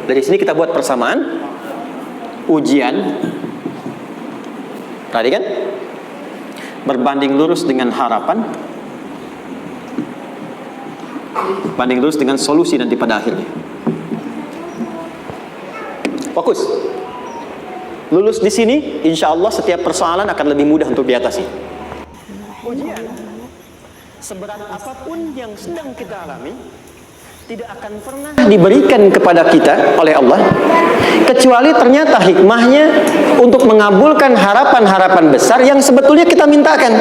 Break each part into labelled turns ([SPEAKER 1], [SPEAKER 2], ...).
[SPEAKER 1] Dari sini kita buat persamaan ujian. Tadi kan berbanding lurus dengan harapan, banding lurus dengan solusi nanti pada akhirnya. Fokus. Lulus di sini, insya Allah setiap persoalan akan lebih mudah untuk diatasi. Ujian, seberat apapun yang sedang kita alami, tidak akan pernah diberikan kepada kita oleh Allah, kecuali ternyata hikmahnya untuk mengabulkan harapan-harapan besar yang sebetulnya kita mintakan.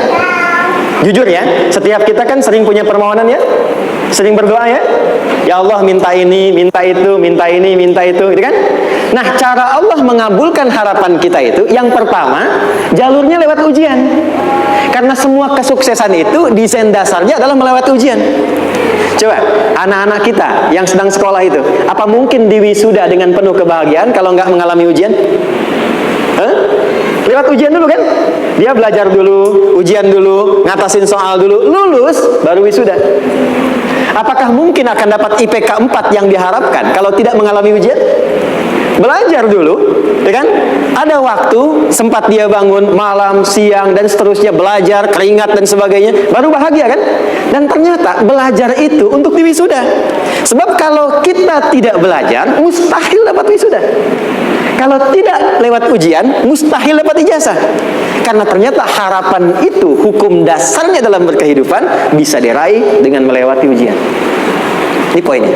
[SPEAKER 1] Jujur ya, setiap kita kan sering punya permohonan ya, sering berdoa ya, ya Allah minta ini, minta itu, minta ini, minta itu, gitu kan? Nah, cara Allah mengabulkan harapan kita itu, yang pertama, jalurnya lewat ujian. Karena semua kesuksesan itu desain dasarnya adalah melewati ujian. Coba, anak-anak kita yang sedang sekolah itu, apa mungkin diwisuda dengan penuh kebahagiaan kalau nggak mengalami ujian? Lewat ujian dulu kan? Dia belajar dulu, ujian dulu, ngatasin soal dulu, lulus, baru wisuda. Apakah mungkin akan dapat IPK 4 yang diharapkan kalau tidak mengalami ujian? Belajar dulu, ya kan? Ada waktu, sempat dia bangun malam, siang, dan seterusnya belajar, keringat dan sebagainya, baru bahagia kan? Dan ternyata belajar itu untuk diwisuda. Sebab kalau kita tidak belajar, mustahil dapat wisuda. Kalau tidak lewat ujian, mustahil dapat ijazah. Karena ternyata harapan itu, hukum dasarnya dalam berkehidupan, bisa diraih dengan melewati ujian. Ini poinnya.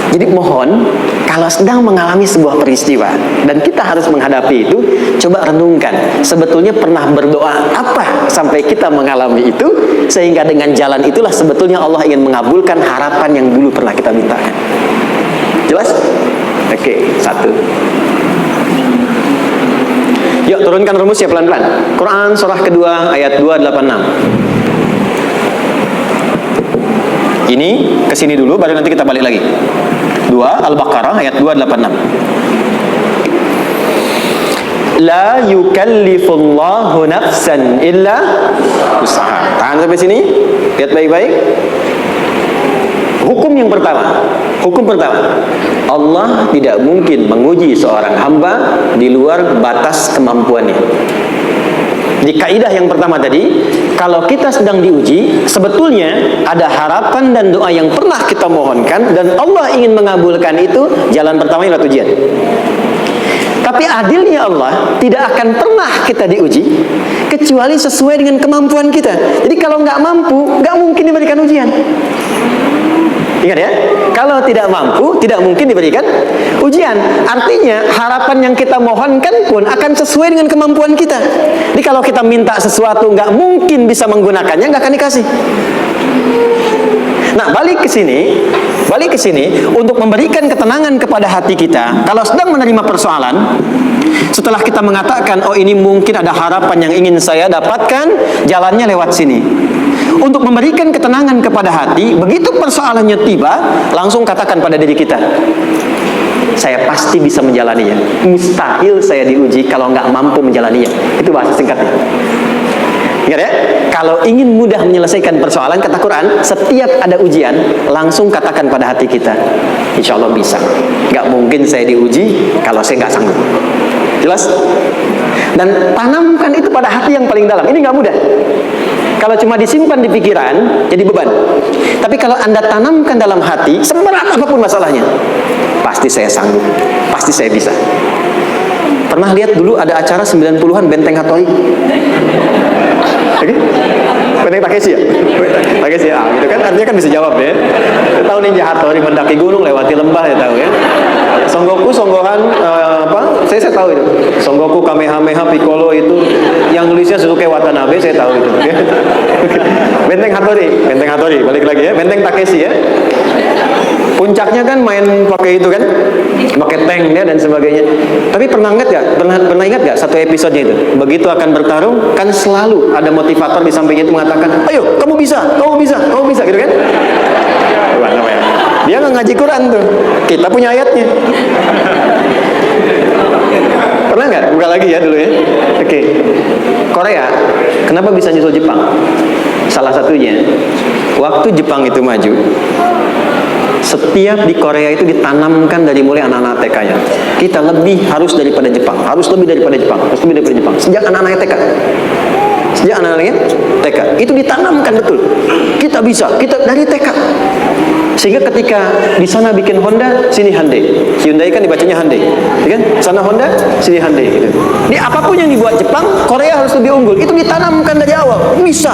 [SPEAKER 1] Jadi mohon, kalau sedang mengalami sebuah peristiwa dan kita harus menghadapi itu, coba renungkan, sebetulnya pernah berdoa apa sampai kita mengalami itu, sehingga dengan jalan itulah sebetulnya Allah ingin mengabulkan harapan yang dulu pernah kita mintakan. Jelas? Oke, satu. Yuk turunkan rumusnya pelan-pelan. Quran surah kedua ayat 286. Ini kesini dulu, baru nanti kita balik lagi. 2 Al-Baqarah ayat 286. La yukallifullahu nafsan illa usaha. Tahan sampai sini. Lihat baik-baik. Hukum yang pertama. Hukum pertama. Allah tidak mungkin menguji seorang hamba di luar batas kemampuannya. Di kaidah yang pertama tadi, kalau kita sedang diuji, sebetulnya ada harapan dan doa yang pernah kita mohonkan dan Allah ingin mengabulkan itu, jalan pertama lewat ujian. Tapi adilnya Allah, tidak akan pernah kita diuji kecuali sesuai dengan kemampuan kita. Jadi kalau nggak mampu, nggak mungkin diberikan ujian. Ingat ya, kalau tidak mampu, tidak mungkin diberikan ujian. Artinya, harapan yang kita mohonkan pun akan sesuai dengan kemampuan kita. Jadi kalau kita minta sesuatu nggak mungkin bisa menggunakannya, nggak akan dikasih. Nah, balik ke sini untuk memberikan ketenangan kepada hati kita. Kalau sedang menerima persoalan, setelah kita mengatakan, oh ini mungkin ada harapan yang ingin saya dapatkan, jalannya lewat sini. Untuk memberikan ketenangan kepada hati, begitu persoalannya tiba, langsung katakan pada diri kita, saya pasti bisa menjalaninya. Mustahil saya diuji kalau nggak mampu menjalaninya. Itu bahasa singkatnya. Ingat ya, kalau ingin mudah menyelesaikan persoalan, kata Quran, setiap ada ujian, langsung katakan pada hati kita, insya Allah bisa. Nggak mungkin saya diuji kalau saya nggak sanggup. Jelas? Dan tanamkan itu pada hati yang paling dalam. Ini nggak mudah. Kalau cuma disimpan di pikiran, jadi beban. Tapi kalau Anda tanamkan dalam hati, seberat apapun masalahnya, pasti saya sanggup, pasti saya bisa. Pernah lihat dulu ada acara 90-an Benteng Hattori? Oke? Benteng Takeshi ya? Takeshi ya, gitu kan artinya kan bisa jawab ya. Tahu Ninja Hattori mendaki gunung lewati lembah ya, tahu ya. Songgoku, Songgohan, saya tahu itu. Songgoku, Kamehameha, Piccolo itu yang nulisnya Suzuki Watanabe, saya tahu itu. Ya. Benteng Hattori, balik lagi ya. Benteng Takeshi ya. Puncaknya kan main pakai itu kan, pakai tank ya dan sebagainya. Tapi pernah ingat gak satu episodenya itu? Begitu akan bertarung, kan selalu ada motivator di sampingnya itu mengatakan, ayo kamu bisa, gitu kan? Dia nggak ngaji Quran tuh, kita punya ayatnya. Pernah nggak? Buka lagi ya dulu ya. Oke. Korea, kenapa bisa nyusul Jepang? Salah satunya, waktu Jepang itu maju, setiap di Korea itu ditanamkan dari mulai anak-anak TK-nya. Kita harus lebih daripada Jepang, harus lebih daripada Jepang. Sejak anak-anak TK. Sejak anak-anaknya TK itu ditanamkan betul. Kita bisa, kita dari TK. Sehingga ketika di sana bikin Honda, sini Hyundai. Hyundai kan dibacanya Hyundai, ya kan? Sana Honda, sini Hyundai gitu. Di apapun yang dibuat Jepang, Korea harus lebih unggul. Itu ditanamkan dari awal. Bisa.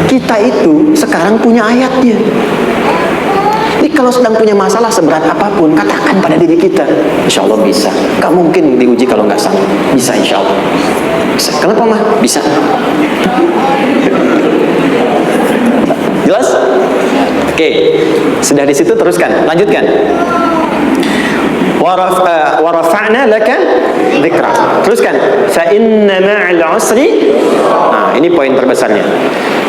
[SPEAKER 1] Kita itu sekarang punya ayatnya. Jadi kalau sedang punya masalah seberat apapun, katakan pada diri kita, insya Allah bisa. Gak mungkin diuji kalau nggak sanggup. Bisa insya Allah. Bisa. Kenapa mah? Bisa. Jelas? Oke. Sudah di situ teruskan. Lanjutkan. Warafa'na laka dzikra. Teruskan. Fa inna ma'al usri. Nah, ini poin terbesarnya.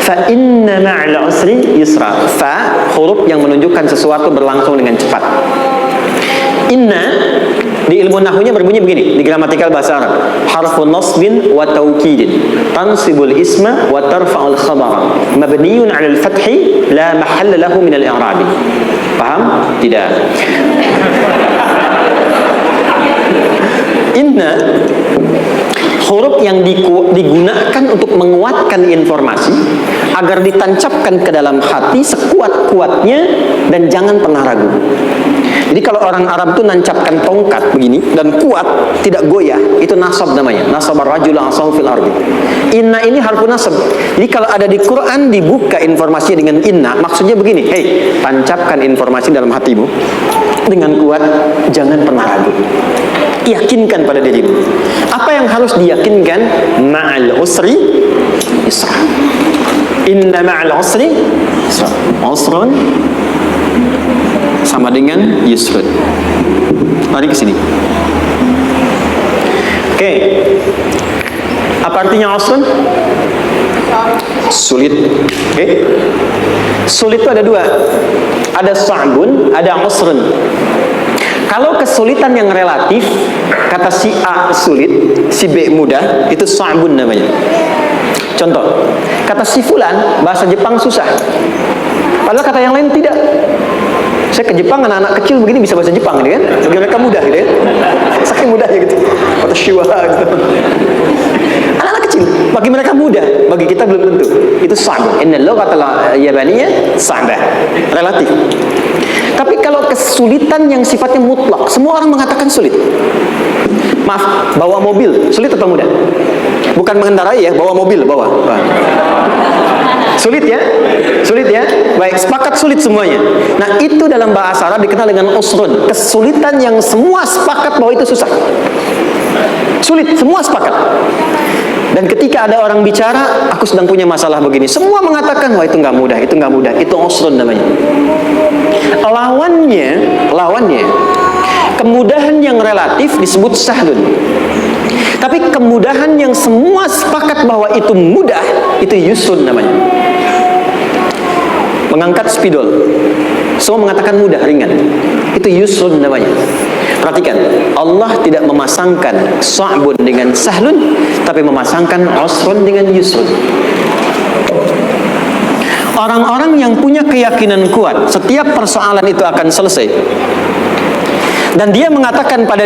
[SPEAKER 1] Fa inna ma'al usri yusra. Fa huruf yang menunjukkan sesuatu berlangsung dengan cepat. Inna di ilmu nahwunya berbunyi begini, di gramatikal bahasa Arab. Harfun nasbin wa taukidin, tansibul isma wa tarfa'ul khabara, mabniyun 'alal fathi la mahalla lahu min al-i'rab. Paham? Tidak. Inna huruf yang digunakan untuk menguatkan informasi agar ditancapkan ke dalam hati sekuat-kuatnya dan jangan pernah ragu. Jadi kalau orang Arab itu nancapkan tongkat begini dan kuat, tidak goyah, itu nasab namanya. Nasab ar-rajul asahu fil ardi. Inna ini harfun nasab. Jadi kalau ada di Quran dibuka informasinya dengan inna, maksudnya begini, hei, tancapkan informasi dalam hatimu dengan kuat, jangan pernah ragu. Yakinkan pada dirimu. Apa yang harus diyakinkan? Ma'al usri yusra. Inna ma'al usri yusra. Usrun sama dengan yusrun. Mari ke sini. Oke. Apa artinya usrun? Sulit. Oke. Sulit itu ada dua. Ada sa'bun, ada usrun. Kalau kesulitan yang relatif, kata si A sulit, si B mudah, itu sa'bun namanya. Contoh, kata si fulan, bahasa Jepang susah. Padahal kata yang lain tidak. Saya ke Jepang, anak-anak kecil begini bisa bahasa Jepang, gitu kan? Bagi mereka mudah, gitu ya. Saking mudahnya gitu. Atau shiwa, gitu. Anak-anak kecil, bagi mereka mudah, bagi kita belum tentu. Itu sa'b. Innal lughatal yabaniyah sa'bah. Relatif. Tapi kalau kesulitan yang sifatnya mutlak, semua orang mengatakan sulit. Maaf, bawa mobil, sulit atau mudah? Bukan mengendarai ya, bawa mobil, bawa. Sulit ya? Sulit ya? Baik, sepakat sulit semuanya. Nah, itu dalam bahasa Arab dikenal dengan usrun. Kesulitan yang semua sepakat bahwa itu susah. Sulit, semua sepakat. Dan ketika ada orang bicara, aku sedang punya masalah begini, semua mengatakan, wah itu nggak mudah, itu usrun namanya. Lawannya, kemudahan yang relatif disebut sahlun. Tapi kemudahan yang semua sepakat bahwa itu mudah, itu yusrun namanya. Mengangkat spidol, semua mengatakan mudah, ringan, itu yusrun namanya. Perhatikan, Allah tidak memasangkan sa'bun dengan sahlun, tapi memasangkan usrun dengan yusrun. Orang-orang yang punya keyakinan kuat, setiap persoalan itu akan selesai, dan dia mengatakan pada